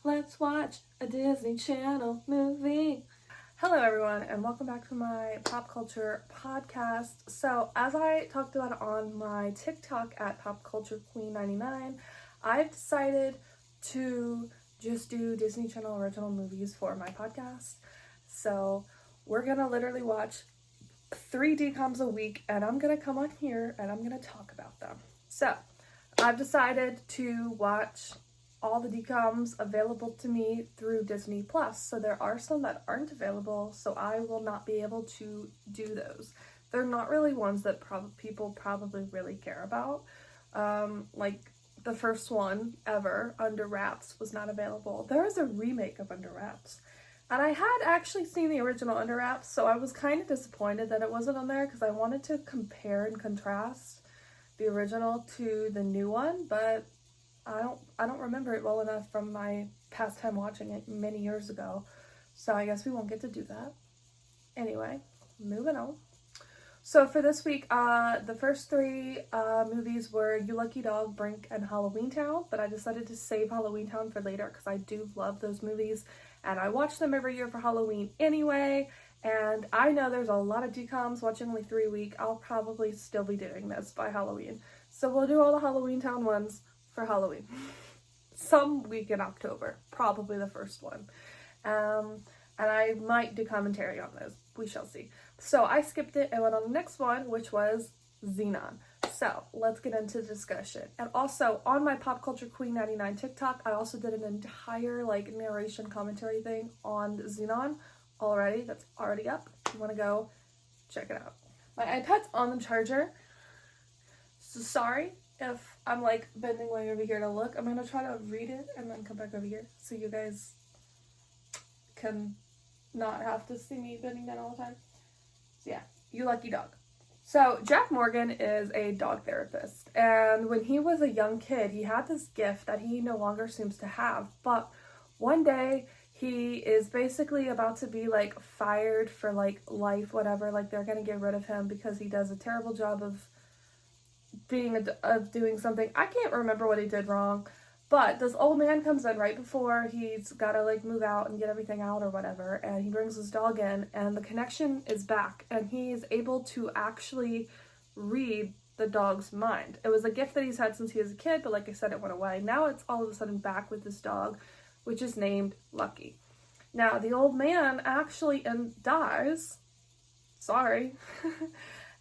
Let's watch a Disney Channel movie. Hello everyone and welcome back to my pop culture podcast. So as I talked about on my TikTok at Pop Culture Queen 99, I've decided to just do Disney Channel original movies for my podcast. So we're gonna literally watch 3 DCOMs a week and I'm gonna come on here and I'm gonna talk about them. So I've decided to watch all the DCOMs available to me through Disney Plus. So there are some that aren't available, so I will not be able to do those. They're not really ones that people probably really care about. Like the first one ever, Under Wraps, was not available. There is a remake of Under Wraps. And I had actually seen the original Under Wraps, so I was kind of disappointed that it wasn't on there because I wanted to compare and contrast the original to the new one, but I don't remember it well enough from my past time watching it many years ago, so I guess we won't get to do that. Anyway, moving on. So for this week, the first 3 movies were You Lucky Dog, Brink, and Halloween Town, but I decided to save Halloween Town for later because I do love those movies, and I watch them every year for Halloween anyway, and I know there's a lot of DCOMs watching only 3 a week. I'll probably still be doing this by Halloween. So we'll do all the Halloween Town ones for Halloween. Some week in October, probably the first one. And I might do commentary on those. We shall see. So I skipped it and went on the next one, which was Xenon. So let's get into the discussion. And also on my Pop Culture Queen 99 TikTok, I also did an entire narration commentary thing on Xenon already. That's already up. If you want to go check it out. My iPad's on the charger. So sorry if I'm bending way over here to look. I'm gonna try to read it and then come back over here so you guys can not have to see me bending down all the time. So yeah, You Lucky Dog. So Jack Morgan is a dog therapist, and when he was a young kid, he had this gift that he no longer seems to have. But one day he is basically about to be fired for life, whatever. They're gonna get rid of him because he does a terrible job of doing something. I can't remember what he did wrong, but this old man comes in right before he's gotta move out and get everything out or whatever, and he brings his dog in and the connection is back and he's able to actually read the dog's mind. It was a gift that he's had since he was a kid, but like I said, it went away. Now it's all of a sudden back with this dog, which is named Lucky. Now the old man actually dies. Sorry.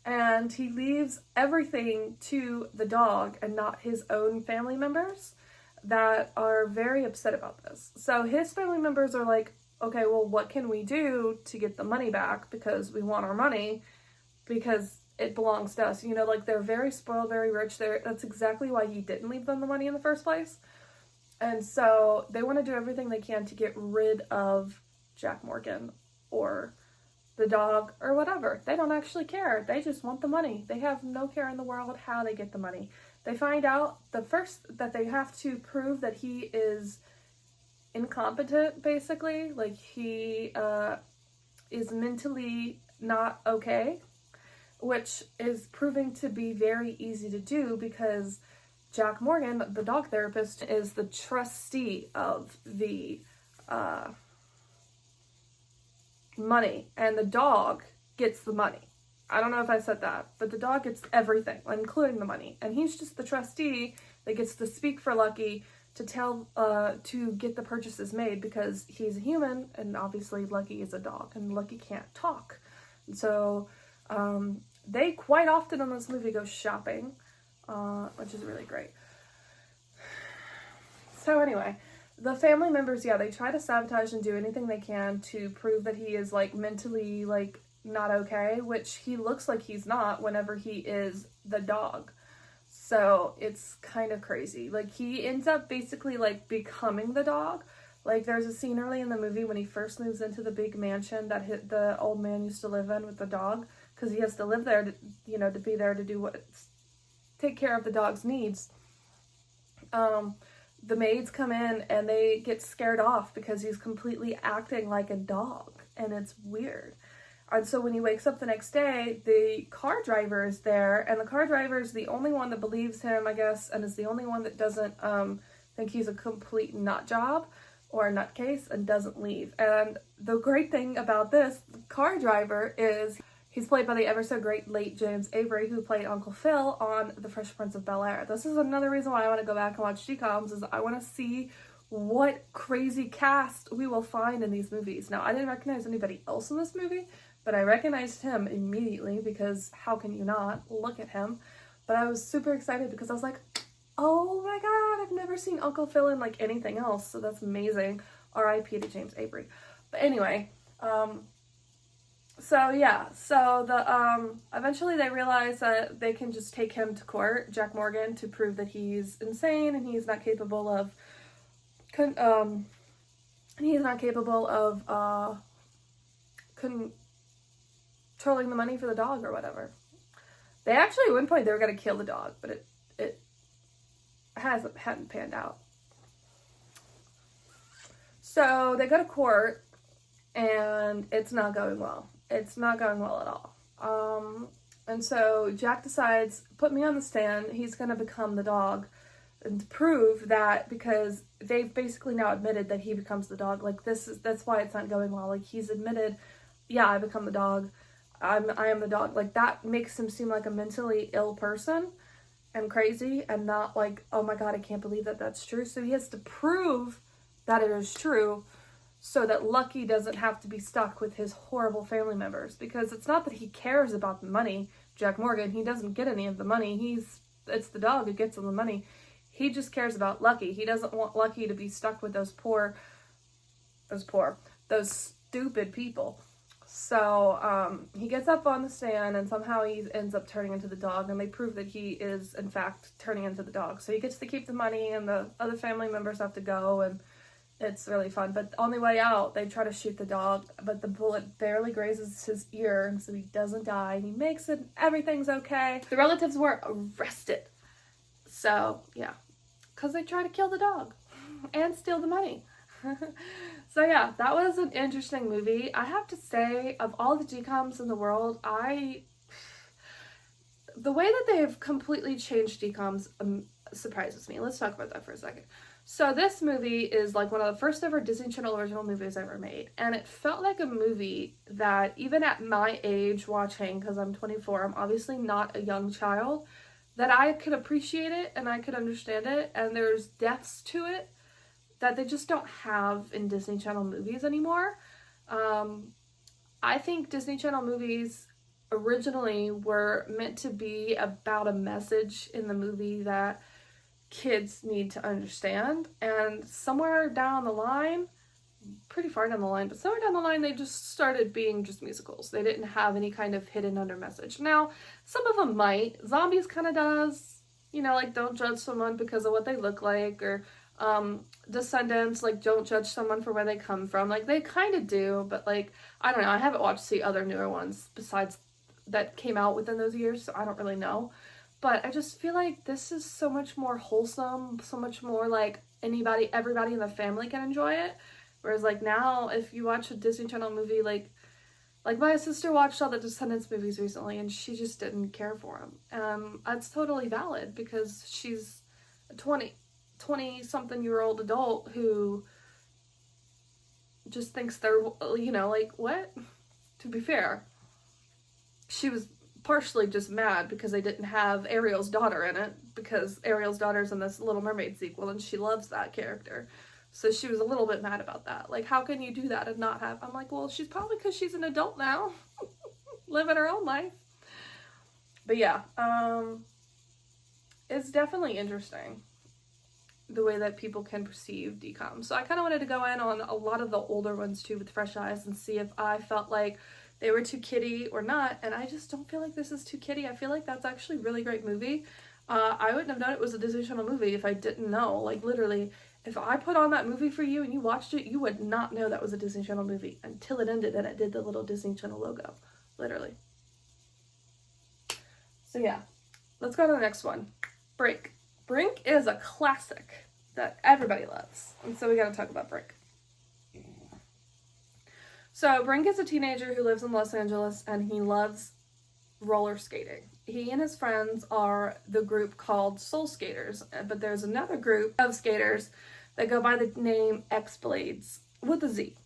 And he leaves everything to the dog and not his own family members that are very upset about this. So his family members are like, okay, well, what can we do to get the money back? Because we want our money because it belongs to us. They're very spoiled, very rich. That's exactly why he didn't leave them the money in the first place. And so they want to do everything they can to get rid of Jack Morgan or the dog or whatever. They don't actually care. They just want the money. They have no care in the world how they get the money. They find out that they have to prove that he is incompetent, basically. He is mentally not okay, which is proving to be very easy to do because Jack Morgan, the dog therapist, is the trustee of the money, and the dog gets the money. I don't know if I said that, but the dog gets everything, including the money, and he's just the trustee that gets to speak for Lucky to get the purchases made because he's a human and obviously Lucky is a dog and Lucky can't talk. And so they quite often in this movie go shopping, which is really great. So anyway, the family members, they try to sabotage and do anything they can to prove that he is mentally not okay, which he looks like he's not whenever he is the dog. So it's kind of crazy. He ends up basically becoming the dog. There's a scene early in the movie when he first moves into the big mansion that the old man used to live in with the dog, because he has to live there to be there to take care of the dog's needs. The maids come in and they get scared off because he's completely acting like a dog, and it's weird. And so when he wakes up the next day, the car driver is there, and the car driver is the only one that believes him, I guess, and is the only one that doesn't think he's a complete nut job. or a nutcase and doesn't leave. And the great thing about this car driver is he's played by the ever so great late James Avery, who played Uncle Phil on The Fresh Prince of Bel-Air. This is another reason why I want to go back and watch DCOMs, is I want to see what crazy cast we will find in these movies. Now, I didn't recognize anybody else in this movie, but I recognized him immediately because how can you not? Look at him. But I was super excited because I was like, oh my god, I've never seen Uncle Phil in like anything else, so that's amazing. R.I.P. to James Avery. But anyway, so yeah, so eventually they realize that they can just take him to court, Jack Morgan, to prove that he's insane and he's not capable of controlling the money for the dog or whatever. They actually, at one point, they were going to kill the dog, but it hadn't panned out. So they go to court, and it's not going well. It's not going well at all. And so Jack decides, put me on the stand, he's going to become the dog, and to prove that, because they've basically now admitted that he becomes the dog. Like, that's why it's not going well. Like, he's admitted, yeah, I become the dog. I am the dog. Like, that makes him seem like a mentally ill person and crazy, and not like, oh my god, I can't believe that that's true. So he has to prove that it is true so that Lucky doesn't have to be stuck with his horrible family members. Because it's not that he cares about the money, Jack Morgan. He doesn't get any of the money. It's the dog who gets him the money. He just cares about Lucky. He doesn't want Lucky to be stuck with those stupid people. So he gets up on the stand, and somehow he ends up turning into the dog, and they prove that he is in fact turning into the dog. So he gets to keep the money, and the other family members have to go, and it's really fun. But on the way out, they try to shoot the dog, but the bullet barely grazes his ear, and so he doesn't die, and he makes it. Everything's okay. The relatives were arrested. So yeah, because they try to kill the dog and steal the money. So yeah, that was an interesting movie. I have to say, of all the DCOMs in the world, the way that they have completely changed DCOMs surprises me. Let's talk about that for a second. So this movie is like one of the first ever Disney Channel original movies ever made, and it felt like a movie that even at my age watching, because I'm 24, I'm obviously not a young child, that I could appreciate it and I could understand it, and there's depths to it that they just don't have in Disney Channel movies anymore. I think Disney Channel movies originally were meant to be about a message in the movie that kids need to understand, and somewhere down the line, pretty far down the line, but somewhere down the line, they just started being just musicals. They didn't have any kind of hidden under message. Now, some of them might. Zombies kind of does, like don't judge someone because of what they look like, or Descendants, like don't judge someone for where they come from. Like they kind of do, but like, I don't know. I haven't watched the other newer ones besides that came out within those years, so I don't really know. But I just feel like this is so much more wholesome, so much more like everybody in the family can enjoy it. Whereas like now, if you watch a Disney Channel movie, like my sister watched all the Descendants movies recently, and she just didn't care for them. That's totally valid because she's a 20-something-year-old adult who just thinks they're, like, what? To be fair, she was partially just mad because they didn't have Ariel's daughter in it, because Ariel's daughter's in this Little Mermaid sequel, and she loves that character. So she was a little bit mad about that. Like, how can you do that and not have... I'm like, well, she's probably because she's an adult now. Living her own life. But yeah, it's definitely interesting the way that people can perceive DCOM. So I kind of wanted to go in on a lot of the older ones too with fresh eyes and see if I felt like they were too kiddie or not, and I just don't feel like this is too kiddie. I feel like that's actually a really great movie. I wouldn't have known it was a Disney Channel movie if I didn't know. Like literally, if I put on that movie for you and you watched it, you would not know that was a Disney Channel movie until it ended and it did the little Disney Channel logo. Literally. So yeah, let's go to the next one. Brink. Brink is a classic that everybody loves, and so we gotta talk about Brink. So Brink is a teenager who lives in Los Angeles, and he loves roller skating. He and his friends are the group called Soul Skaters, but there's another group of skaters They go by the name X-Blades with a Z.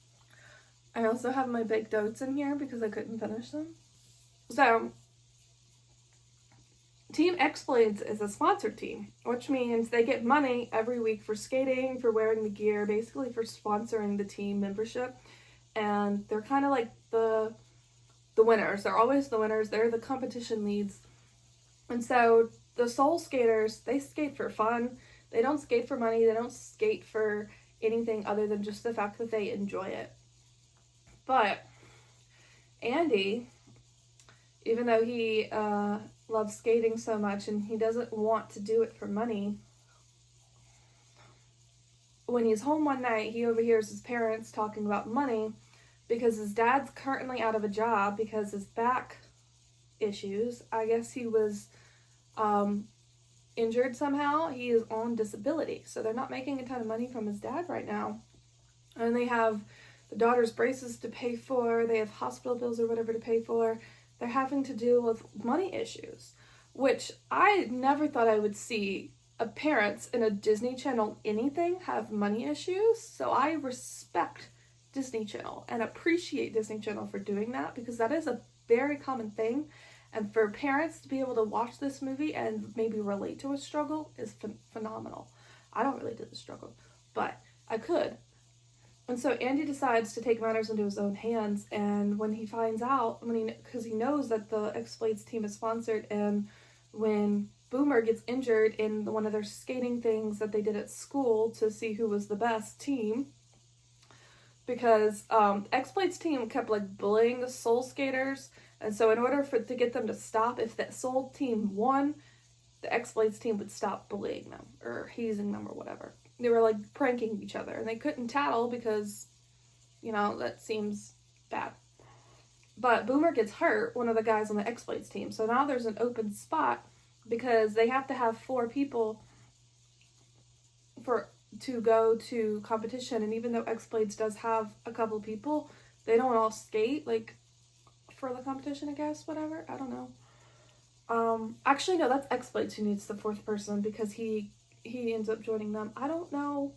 I also have my big notes in here because I couldn't finish them. So, Team X-Blades is a sponsored team, which means they get money every week for skating, for wearing the gear, basically for sponsoring the team membership. And they're kind of like the winners. They're always the winners. They're the competition leads. And so the Soul Skaters, they skate for fun. They don't skate for money. They don't skate for anything other than just the fact that they enjoy it. But Andy, even though he loves skating so much and he doesn't want to do it for money, when he's home one night, he overhears his parents talking about money because his dad's currently out of a job because his back issues. I guess he was injured somehow. He is on disability, so they're not making a ton of money from his dad right now. And they have the daughter's braces to pay for, they have hospital bills or whatever to pay for. They're having to deal with money issues, which I never thought I would see parents in a Disney Channel anything have money issues. So I respect Disney Channel and appreciate Disney Channel for doing that, because that is a very common thing. And for parents to be able to watch this movie and maybe relate to a struggle is phenomenal. I don't relate to the struggle, but I could. And so Andy decides to take matters into his own hands, and when he finds out, because he knows that the X-Blades team is sponsored, and when Boomer gets injured in one of their skating things that they did at school to see who was the best team, because X-Blades team kept like bullying the Soul Skaters, and so in order to get them to stop, if that Soul team won, the X-Blades team would stop bullying them or hazing them or whatever. They were like pranking each other, and they couldn't tattle because, that seems bad. But Boomer gets hurt, one of the guys on the X-Blades team, so now there's an open spot because they have to have 4 people to go to competition. And even though X-Blades does have a couple people, they don't all skate like for the competition, I guess, whatever. I don't know. Actually, no, that's X-Blades who needs the 4th person because he ends up joining them. I don't know.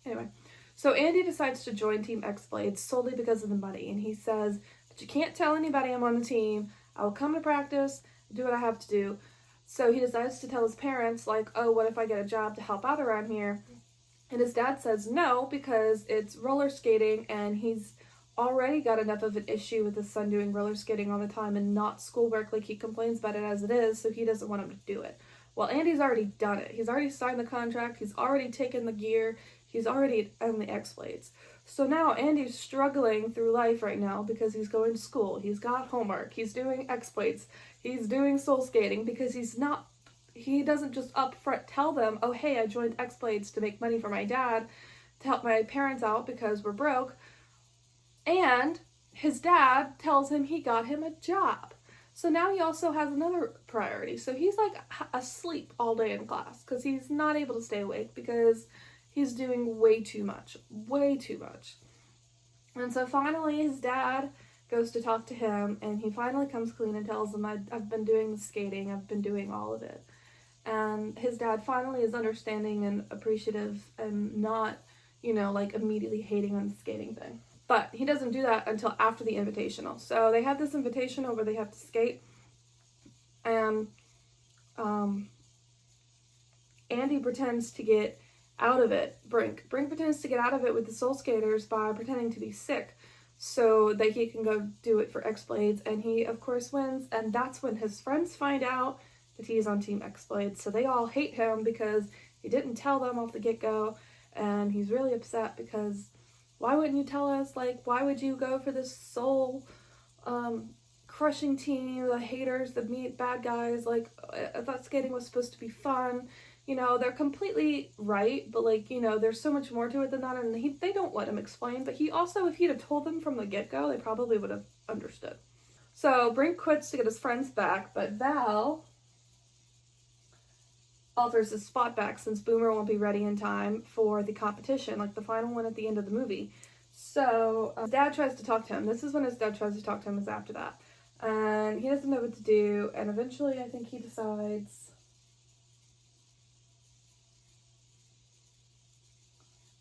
Anyway, so Andy decides to join Team X-Blades solely because of the money. And he says, but you can't tell anybody I'm on the team. I will come to practice, do what I have to do. So he decides to tell his parents, like, oh, what if I get a job to help out around here? And his dad says no, because it's roller skating and he's already got enough of an issue with his son doing roller skating all the time and not schoolwork. Like, he complains about it as it is, so he doesn't want him to do it. Well, Andy's already done it. He's already signed the contract. He's already taken the gear. He's already in the X-Blades. So now Andy's struggling through life right now because he's going to school. He's got homework. He's doing X-Blades. He's doing soul skating because he doesn't just up front tell them, oh, hey, I joined X-Blades to make money for my dad, to help my parents out because we're broke. And his dad tells him he got him a job. So now he also has another priority. So he's like asleep all day in class because he's not able to stay awake because he's doing way too much. And so finally his dad goes to talk to him, and he finally comes clean and tells him, I've been doing the skating, I've been doing all of it. And his dad finally is understanding and appreciative and not, like immediately hating on the skating thing. But he doesn't do that until after the invitational. So they have this invitational where they have to skate. And Andy pretends to get out of it. Brink pretends to get out of it with the Soul Skaters by pretending to be sick so that he can go do it for X-Blades. And he, of course, wins. And that's when his friends find out that he's on Team X-Blades. So they all hate him because he didn't tell them off the get-go. And he's really upset because... why wouldn't you tell us? Like, why would you go for this soul crushing team, the haters, the bad guys? Like, I thought skating was supposed to be fun. They're completely right, but like, there's so much more to it than that, and they don't let him explain. But he also, if he'd have told them from the get-go, they probably would have understood. So Brink quits to get his friends back, but Val offers his spot back since Boomer won't be ready in time for the competition, like the final one at the end of the movie. So his dad tries to talk to him. This is when his dad tries to talk to him, is after that. And he doesn't know what to do, and eventually I think he decides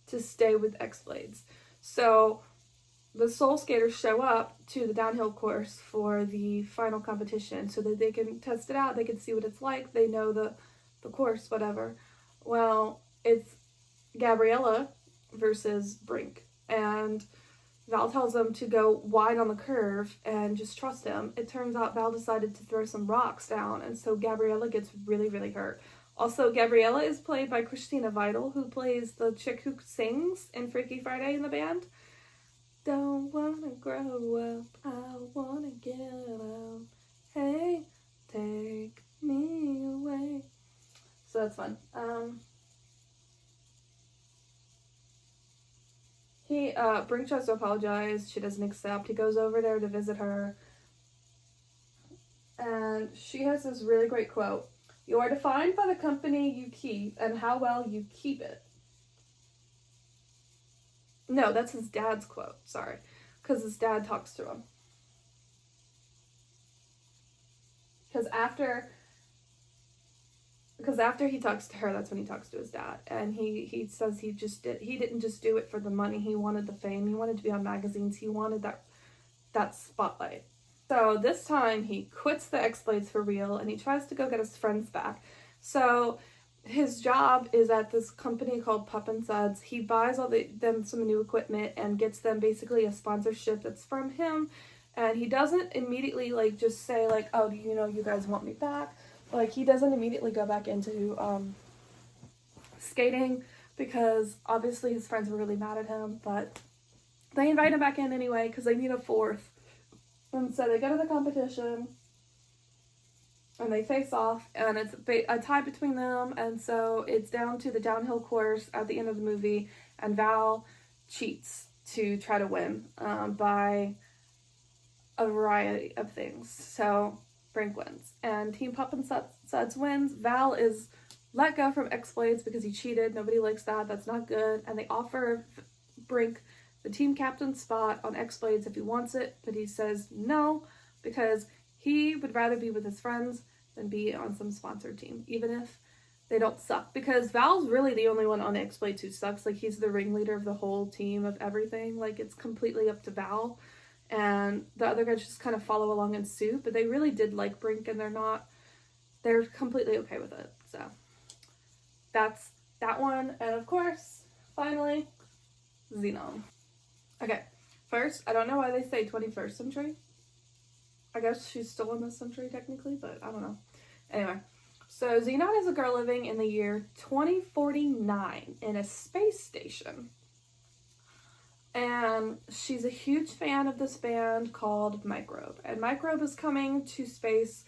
to stay with X-Blades. So the Soul Skaters show up to the downhill course for the final competition so that they can test it out, they can see what it's like, they know the course, whatever. Well, it's Gabriella versus Brink, and Val tells them to go wide on the curve and just trust him. It turns out Val decided to throw some rocks down, and so Gabriella gets really, really hurt. Also, Gabriella is played by Christina Vidal, who plays the chick who sings in Freaky Friday in the band. Don't wanna grow up, I wanna get out. Hey, take me away. So that's fun. Brink tries to apologize. She doesn't accept. He goes over there to visit her. And she has this really great quote. You are defined by the company you keep and how well you keep it. No, that's his dad's quote. Sorry. Because his dad talks to him. Because after he talks to her, that's when he talks to his dad. And he says he didn't just do it for the money. He wanted the fame. He wanted to be on magazines. He wanted that spotlight. So this time he quits the X-Blades for real and he tries to go get his friends back. So his job is at this company called Pup and Suds. He buys them some new equipment and gets them basically a sponsorship that's from him. And he doesn't immediately just say oh, you guys want me back? He doesn't immediately go back into skating because obviously his friends were really mad at him, but they invite him back in anyway because they need a fourth. And so they go to the competition and they face off, and it's a tie between them, and so it's down to the downhill course at the end of the movie, and Val cheats to try to win by a variety of things. So Brink wins, and Team Pup and Suds wins. Val is let go from X-Blades because he cheated. Nobody likes that. That's not good. And they offer Brink the team captain spot on X-Blades if he wants it, but he says no because he would rather be with his friends than be on some sponsored team, even if they don't suck. Because Val's really the only one on X-Blades who sucks. He's the ringleader of the whole team of everything. It's completely up to Val. And the other guys just kind of follow along in suit, but they really did like Brink, and they're completely okay with it. So that's that one. And of course, finally, Zenon. Okay, first, I don't know why they say 21st century. I guess she's still in this century technically, but I don't know. Anyway, so Zenon is a girl living in the year 2049 in a space station. And she's a huge fan of this band called Microbe. And Microbe is coming to space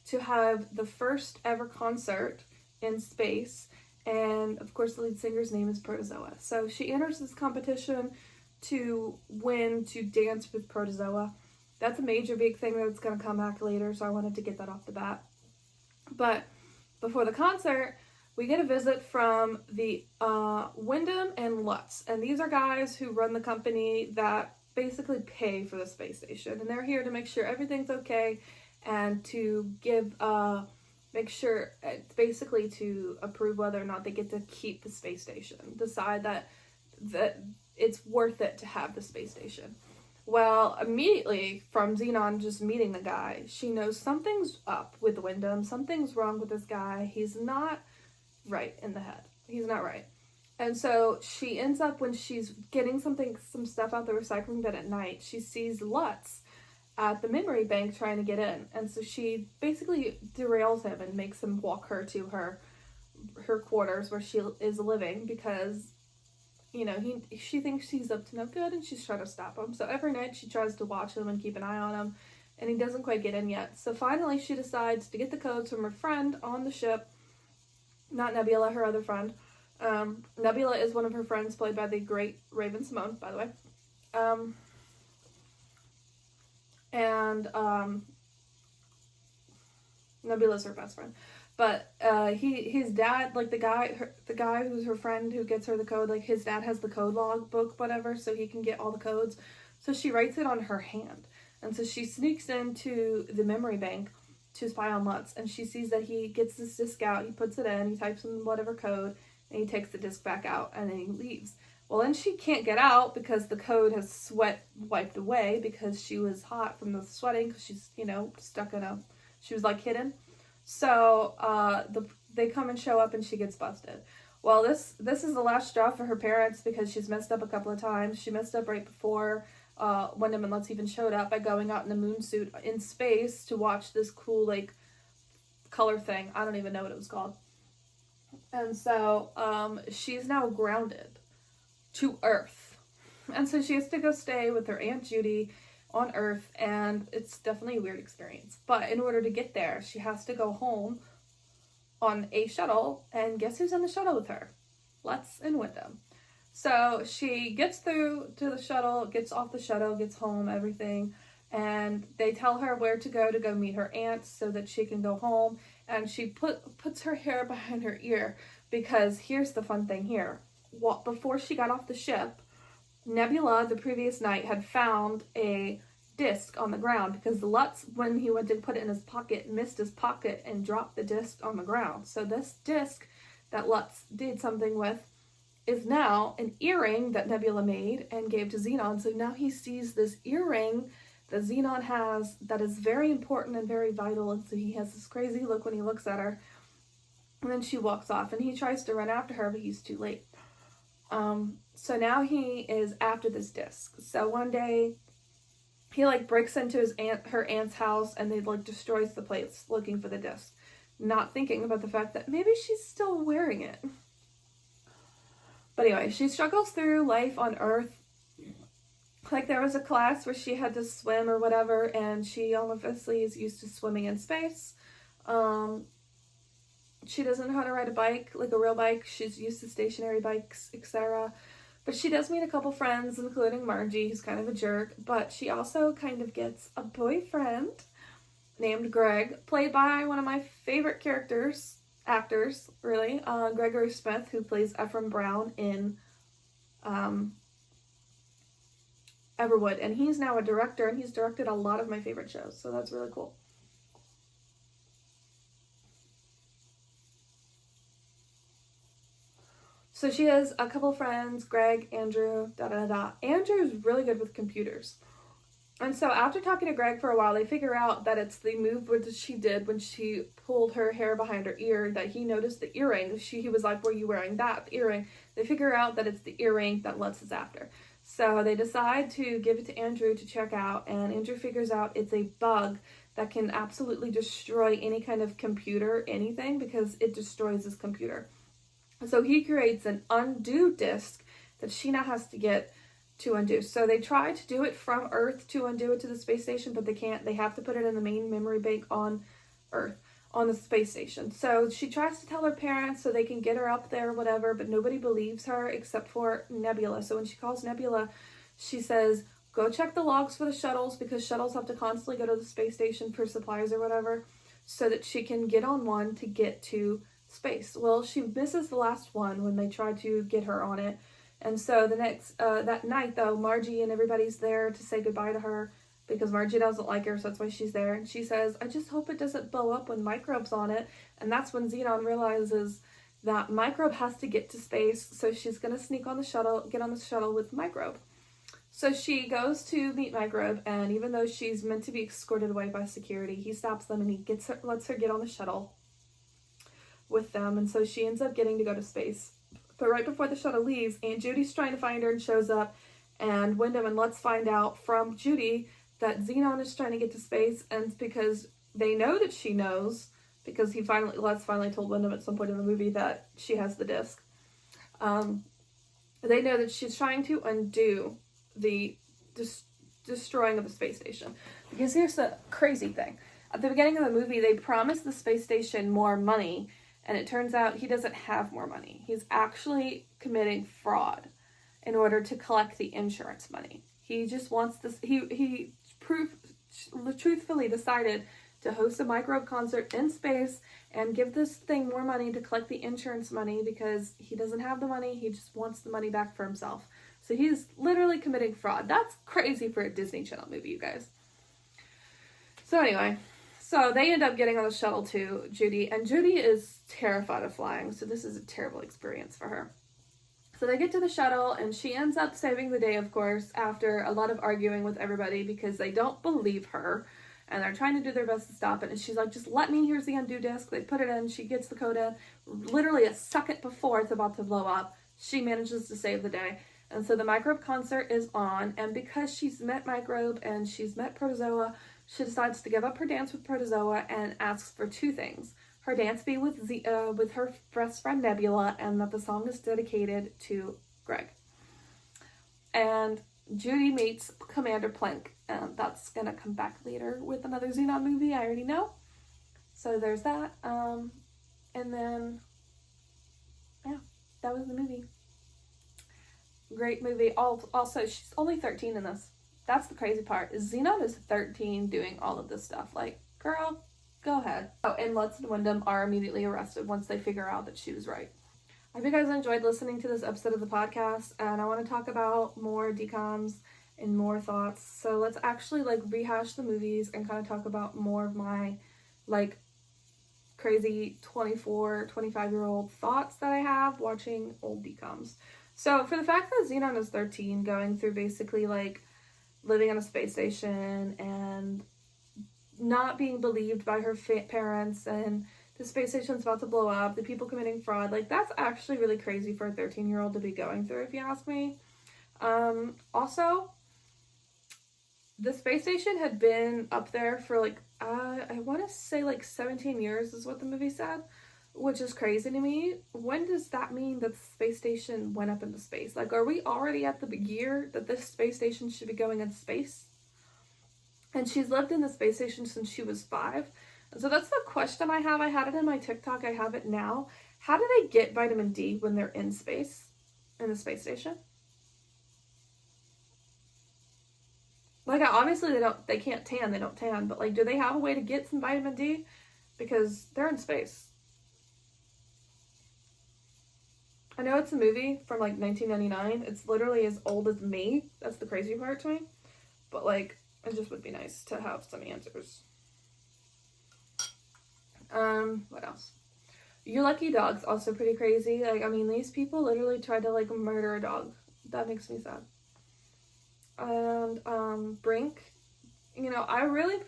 to have the first ever concert in space. And of course, the lead singer's name is Protozoa. So she enters this competition to win to dance with Protozoa. That's a major big thing that's going to come back later, so I wanted to get that off the bat. But before the concert, we get a visit from the Wyndham and Lutz. And these are guys who run the company that basically pay for the space station. And they're here to make sure everything's okay and to make sure, basically to approve whether or not they get to keep the space station. Decide that it's worth it to have the space station. Well, immediately from Zenon just meeting the guy, she knows something's up with Wyndham. Something's wrong with this guy. He's not right in the head. He's not right. And so she ends up, when she's getting some stuff out the recycling bin at night, she sees Lutz at the memory bank trying to get in. And so she basically derails him and makes him walk her to her quarters where she is living because, she thinks he's up to no good and she's trying to stop him. So every night she tries to watch him and keep an eye on him, and he doesn't quite get in yet. So finally she decides to get the codes from her friend on the ship. Not Nebula, her other friend. Nebula is one of her friends, played by the great Raven Simone, by the way. Nebula's her best friend. But his dad, the guy who's her friend who gets her the code, his dad has the code log book, whatever, so he can get all the codes. So she writes it on her hand. And so she sneaks into the memory bank to spy on Lutz, and she sees that he gets this disc out, he puts it in, he types in whatever code, and he takes the disc back out, and then he leaves. Well, then she can't get out because the code has sweat wiped away because she was hot from the sweating because she's, stuck in she was like hidden. So they come and show up and she gets busted. Well, this is the last straw for her parents because she's messed up a couple of times. She messed up right before Wyndham and Lutz even showed up by going out in a moon suit in space to watch this cool, like, color thing. I don't even know what it was called. And so she's now grounded to Earth. And so she has to go stay with her Aunt Judy on Earth, and it's definitely a weird experience. But in order to get there, she has to go home on a shuttle, and guess who's on the shuttle with her? Lutz and Wyndham. So she gets through to the shuttle, gets off the shuttle, gets home, everything, and they tell her where to go meet her aunt so that she can go home, and she puts her hair behind her ear because here's the fun thing here. Before she got off the ship, Nebula, the previous night, had found a disc on the ground because Lutz, when he went to put it in his pocket, missed his pocket and dropped the disc on the ground. So this disc that Lutz did something with is now an earring that Nebula made and gave to Zenon. So now he sees this earring that Zenon has that is very important and very vital, and so he has this crazy look when he looks at her. And then she walks off, and he tries to run after her, but he's too late. So now he is after this disc. So one day, he breaks into her aunt's house, and they destroys the place looking for the disc, not thinking about the fact that maybe she's still wearing it. But anyway, she struggles through life on Earth. There was a class where she had to swim or whatever, and she obviously is used to swimming in space. She doesn't know how to ride a bike, like a real bike. She's used to stationary bikes, etc. But she does meet a couple friends, including Margie, who's kind of a jerk. But she also kind of gets a boyfriend named Greg, played by one of my favorite actors, really, Gregory Smith, who plays Ephraim Brown in Everwood. And he's now a director, and he's directed a lot of my favorite shows, so that's really cool. So she has a couple friends, Greg, Andrew, Andrew's really good with computers. And so after talking to Greg for a while, they figure out that it's the move that she did when she pulled her hair behind her ear, that he noticed the earring. He was like, were you wearing that earring? They figure out that it's the earring that Lutz is after. So they decide to give it to Andrew to check out, and Andrew figures out it's a bug that can absolutely destroy any kind of computer, anything, because it destroys his computer. So he creates an undo disk that she now has to get to undo. So they try to do it from Earth to undo it to the space station, but they can't. They have to put it in the main memory bank on Earth, on the space station. So she tries to tell her parents so they can get her up there, whatever, but nobody believes her except for Nebula. So when she calls Nebula, she says, go check the logs for the shuttles, because shuttles have to constantly go to the space station for supplies or whatever, so that she can get on one to get to space. Well, she misses the last one when they try to get her on it. And so the next, that night though, Margie and everybody's there to say goodbye to her because Margie doesn't like her, so that's why she's there. And she says, I just hope it doesn't blow up with microbes on it. And that's when Zenon realizes that Microbe has to get to space, so she's going to sneak on the shuttle, get on the shuttle with Microbe. So she goes to meet Microbe, and even though she's meant to be escorted away by security, he stops them and he lets her get on the shuttle with them, and so she ends up getting to go to space. But right before the shuttle leaves, Aunt Judy's trying to find her and shows up, and Wyndham and Lutz find out from Judy that Zenon is trying to get to space, and it's because they know that she knows, because Lutz finally told Wyndham at some point in the movie that she has the disc. They know that she's trying to undo the destroying of the space station. Because here's the crazy thing. At the beginning of the movie, they promised the space station more money, and it turns out he doesn't have more money. He's actually committing fraud in order to collect the insurance money. He just wants this. He truthfully decided to host a Microbe concert in space and give this thing more money to collect the insurance money because he doesn't have the money. He just wants the money back for himself. So he's literally committing fraud. That's crazy for a Disney Channel movie, you guys. So anyway, so they end up getting on the shuttle to Judy, and Judy is terrified of flying, so this is a terrible experience for her. So they get to the shuttle and she ends up saving the day, of course, after a lot of arguing with everybody because they don't believe her and they're trying to do their best to stop it. And she's like, just let me, here's the undo disc. They put it in, she gets the code in. Literally a second before it's about to blow up, she manages to save the day. And so the microbe concert is on, and because she's met microbe and she's met protozoa, she decides to give up her dance with protozoa and asks for two things. Her dance be with her best friend Nebula, and that the song is dedicated to Greg. And Judy meets Commander Plink, and that's gonna come back later with another Xenon movie, I already know. So there's that. And then, yeah, that was the movie. Great movie. Also, she's only 13 in this. That's the crazy part. Zenon is 13 doing all of this stuff. Like, girl, go ahead. Oh, and Lutz and Wyndham are immediately arrested once they figure out that she was right. I hope you guys enjoyed listening to this episode of the podcast, and I want to talk about more DCOMs and more thoughts. So let's actually like rehash the movies and kind of talk about more of my like crazy 24, 25-year-old thoughts that I have watching old DCOMs. So for the fact that Zenon is 13, going through basically like living on a space station and not being believed by her parents, and the space station's about to blow up, the people committing fraud, like that's actually really crazy for a 13-year-old to be going through, if you ask me. Also, the space station had been up there for like, I want to say like 17 years is what the movie said, which is crazy to me. When does that mean that the space station went up into space? Like, are we already at the year that this space station should be going into space? And she's lived in the space station since she was 5. And so that's the question I have. I had it in my TikTok. I have it now. How do they get vitamin D when they're in space, in the space station? Like, obviously they can't tan. They don't tan. But like, do they have a way to get some vitamin D? Because they're in space. I know it's a movie from like 1999. It's literally as old as me. That's the crazy part to me. But like, it just would be nice to have some answers. What else? You Lucky Dog's also pretty crazy. Like, I mean, these people literally tried to like murder a dog. That makes me sad. And Brink, you know, I really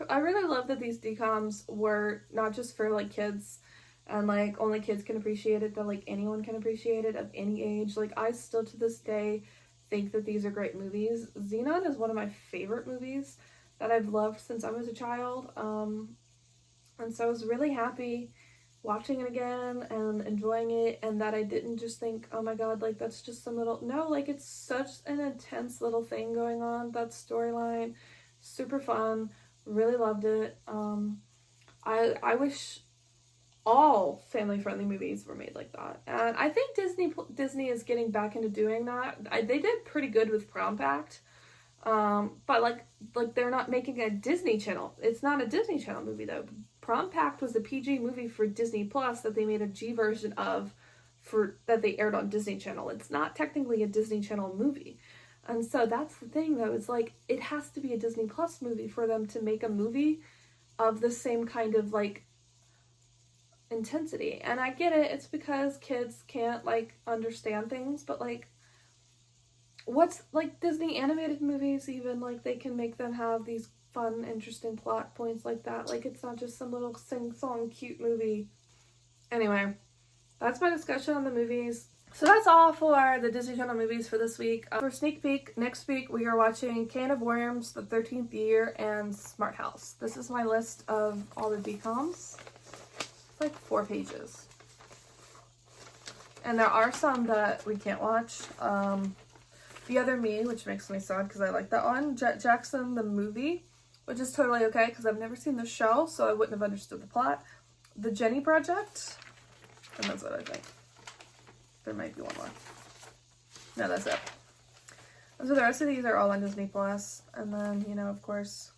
love that these DCOMs were not just for like kids and like only kids can appreciate it, but like anyone can appreciate it of any age. Like, I still to this day think that these are great movies. Zenon is one of my favorite movies that I've loved since I was a child. And so I was really happy watching it again and enjoying it, and that I didn't just think, oh my god, like that's just some little, no, like it's such an intense little thing going on. That storyline, super fun, really loved it. I wish all family-friendly movies were made like that, and I think Disney is getting back into doing that. They did pretty good with Prom Pact, but like they're not making a Disney Channel. It's not a Disney Channel movie though. Prom Pact was a PG movie for Disney Plus that they made a G version of that they aired on Disney Channel. It's not technically a Disney Channel movie. And so that's the thing though. It's like, it has to be a Disney Plus movie for them to make a movie of the same kind of like intensity. And I get it. It's because kids can't like understand things, but like, what's like Disney animated movies, even like they can make them have these fun, interesting plot points like that. Like, it's not just some little sing-song cute movie. Anyway, that's my discussion on the movies. So that's all for the Disney Channel movies for this week. For sneak peek, next week we are watching Can of Worms, The 13th Year, and Smart House. This is my list of all the DCOMs. It's like 4 pages. And there are some that we can't watch. The Other Me, which makes me sad because I like that one. Jet Jackson, the movie, which is totally okay because I've never seen the show, so I wouldn't have understood the plot. The Jenny Project, and that's what I think. There might be one more. No, that's it. And so the rest of these are all on Disney Plus, and then, you know, of course,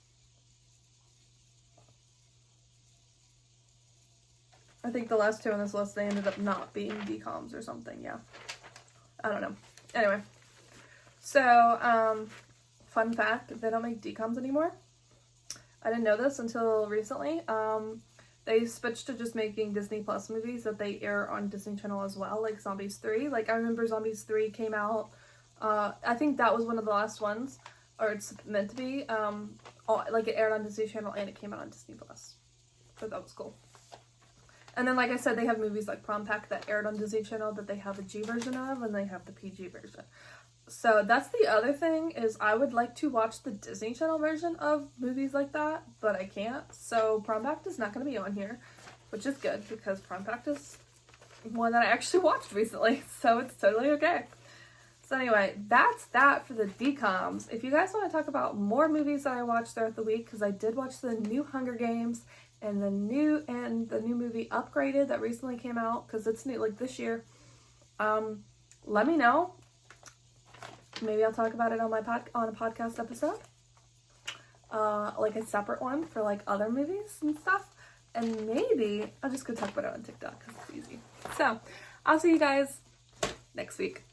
I think the last 2 on this list, they ended up not being DCOMs or something, yeah. I don't know. Anyway. So, fun fact, they don't make DCOMs anymore. I didn't know this until recently. they switched to just making Disney Plus movies that they air on Disney Channel as well, like Zombies 3. Like, I remember Zombies 3 came out, I think that was one of the last ones, or it's meant to be, like it aired on Disney Channel and it came out on Disney Plus. So that was cool. And then, like I said, they have movies like Prom Pack that aired on Disney Channel that they have a G version of, and they have the PG version. So that's the other thing, is I would like to watch the Disney Channel version of movies like that, but I can't. So Prom Pack is not going to be on here, which is good because Prom Pack is one that I actually watched recently, so it's totally okay. So anyway, that's that for the DCOMs. If you guys want to talk about more movies that I watched throughout the week, because I did watch the new Hunger Games and the new movie Upgraded that recently came out, because it's new, like this year, let me know. Maybe I'll talk about it on my on a podcast episode, like a separate one for like other movies and stuff, and maybe I'll just go talk about it on TikTok because it's easy. So I'll see you guys next week.